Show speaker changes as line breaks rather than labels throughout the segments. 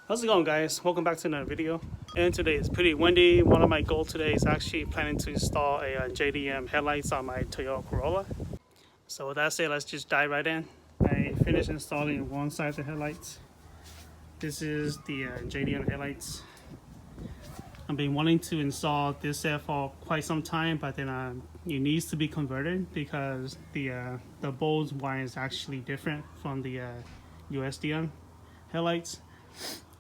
How's it going, guys? Welcome back to another video. And today is pretty windy. One of my goals today is actually planning to install a JDM headlights on my Toyota Corolla. So with that said, let's just dive right in. I finished installing one side of the headlights. This is the JDM headlights. I've been wanting to install this set for quite some time, but then it needs to be converted because the bulbs wire is actually different from the USDM headlights.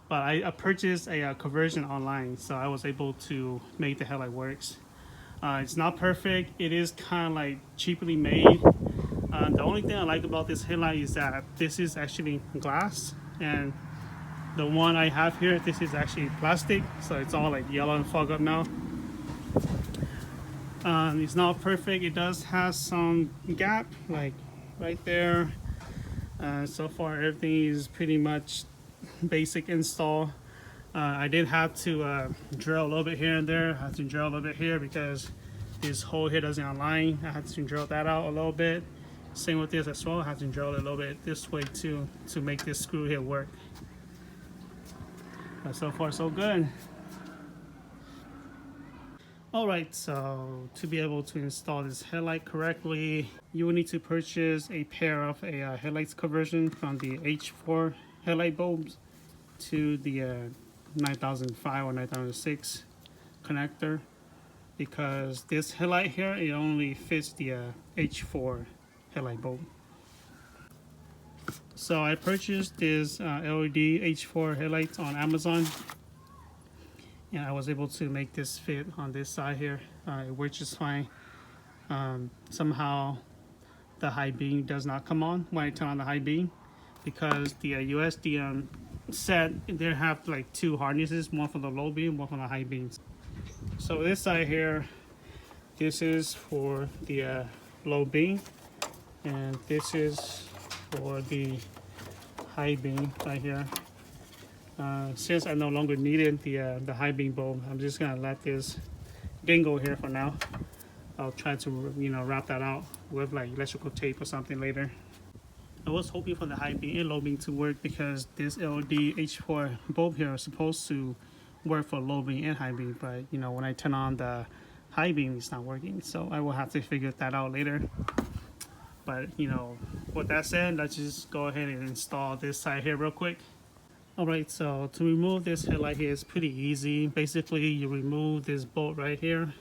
But I purchased a conversion online, so I was able to make the headlight works. It's not perfect. It is kind of like cheaply made. The only thing I like about this headlight is that this is actually glass, and the one I have here, this is actually plastic, so it's all like yellow and fogged up now. It's not perfect. It does have some gap, like right there. So far, everything is pretty much basic install. I did have to drill a little bit here and there. I had to drill a little bit here because this hole here doesn't align. I had to drill that out a little bit. Same with this as well. I had to drill it a little bit this way too to make this screw here work. But so far so good. Alright, so to be able to install this headlight correctly, you will need to purchase a pair of a headlights conversion from the H4 headlight bulbs to the 9005 or 9006 connector, because this headlight here, it only fits the H4 headlight bulb. So I purchased this LED H4 headlights on Amazon, and I was able to make this fit on this side here. It works just fine. Somehow the high beam does not come on when I turn on the high beam, because the USDM set, they have like two harnesses, one for the low beam, one for the high beams. So this side here, this is for the low beam, and this is for the high beam right here. Since I no longer needed the high beam bulb, I'm just gonna let this dingle here for now. I'll try to wrap that out with like electrical tape or something later. I was hoping for the high beam and low beam to work, because this LED H4 bulb here is supposed to work for low beam and high beam, but when I turn on the high beam, it's not working. So I will have to figure that out later. But with that said, let's just go ahead and install this side here real quick. Alright, so to remove this headlight here is pretty easy. Basically, you remove this bolt right here,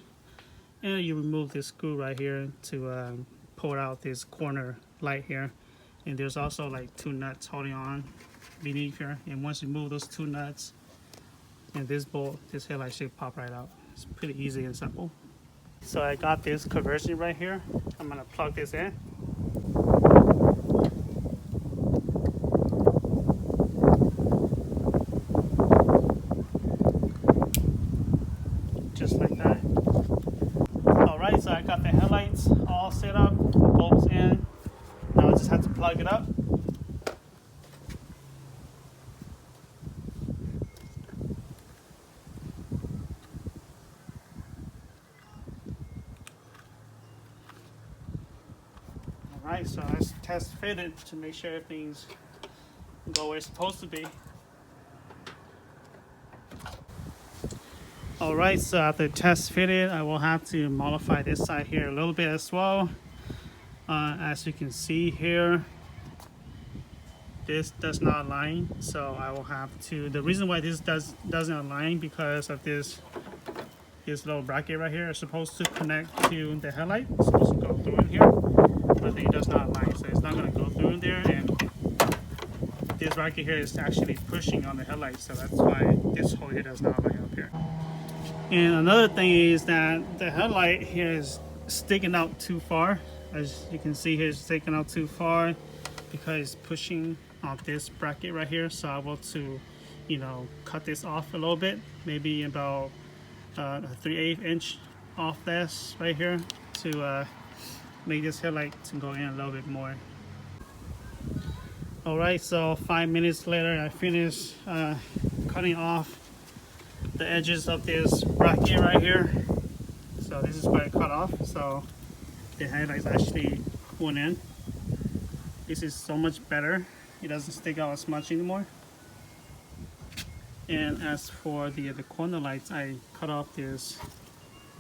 and you remove this screw right here to pull out this corner light here. And there's also like two nuts holding on beneath here. And once you move those two nuts and this bolt, this headlight should pop right out. It's pretty easy and simple. So I got this conversion right here. I'm gonna plug this in. Just like that. Alright, so I got the headlights all set up, bolts in. Now I just have to plug it up. Alright, so let's test fit it to make sure everything's go where it's supposed to be. Alright, so after test fitted, I will have to modify this side here a little bit as well. As you can see here, this does not align, so I will have to, the reason why this doesn't align, because of this little bracket right here is supposed to connect to the headlight. It's supposed to go through in here, but it does not align, so it's not going to go through in there, and this bracket here is actually pushing on the headlight, so that's why this hole here does not align up here. And another thing is that the headlight here is sticking out too far. As you can see here, it's sticking out too far because it's pushing on this bracket right here. So I want to, cut this off a little bit, maybe about a 3/8 inch off this right here to make this headlight to go in a little bit more. Alright, so 5 minutes later, I finished cutting off the edges of this bracket right here. So this is where I cut off. So the headlights actually went in. This is so much better. It doesn't stick out as much anymore. And as for the corner lights, I cut off this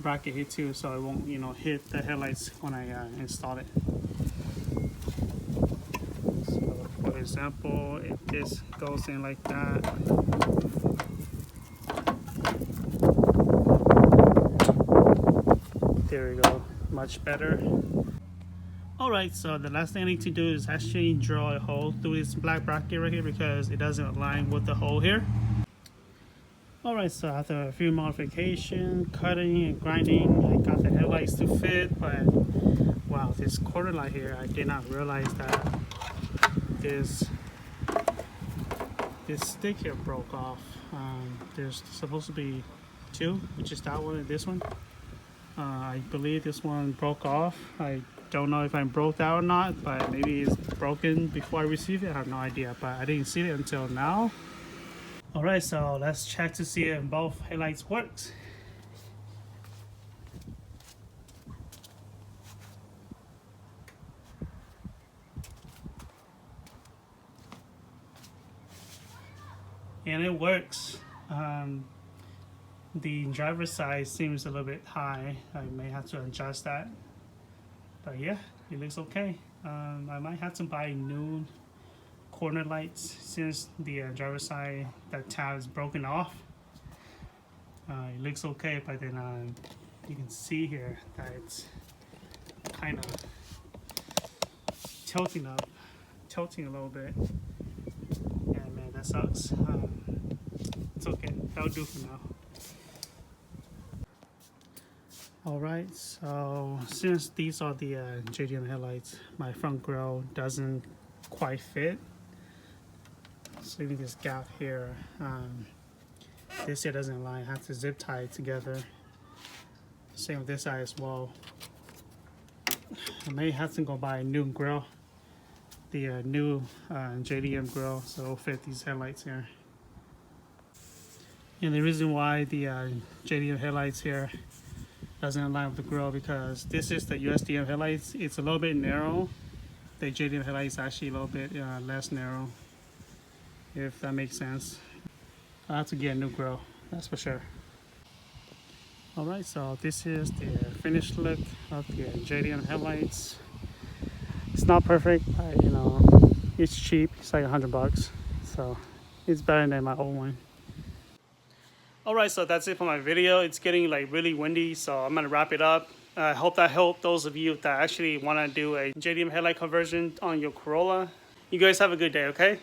bracket here too, so it won't, you know, hit the headlights when I install it. So for example, if this goes in like that, there we go, much better. Alright, so the last thing I need to do is actually drill a hole through this black bracket right here because it doesn't align with the hole here. Alright, so after a few modifications, cutting and grinding, I got the headlights to fit, but wow, this quarter light here, I did not realize that this stick here broke off. There's supposed to be two, which is that one and this one. I believe this one broke off. I don't know if I broke that or not, but maybe it's broken before I received it. I have no idea, but I didn't see it until now. Alright, so let's check to see if both headlights works. And it works. The driver's side seems a little bit high. I may have to adjust that. But yeah, it looks okay. I might have to buy new corner lights since the driver's side, that tab is broken off. It looks okay, but then you can see here that it's kind of tilting a little bit. Yeah, man, that sucks. It's okay, that'll do for now. Alright, so since these are the JDM headlights, my front grille doesn't quite fit. So leaving this gap here. This here doesn't align. I have to zip tie it together. Same with this side as well. I may have to go buy a new grille, the new JDM grille, so it'll fit these headlights here. And the reason why the JDM headlights here doesn't align with the grille, because this is the USDM headlights. It's a little bit narrow. The JDM headlights is actually a little bit less narrow, if that makes sense. I have to get a new grille, that's for sure. Alright, so this is the finished look of the JDM headlights. It's not perfect, but you know, it's cheap. It's like $100, so it's better than my old one. Alright, so that's it for my video. It's getting like really windy, so I'm gonna wrap it up. I hope that helped those of you that actually want to do a JDM headlight conversion on your Corolla. You guys have a good day, okay?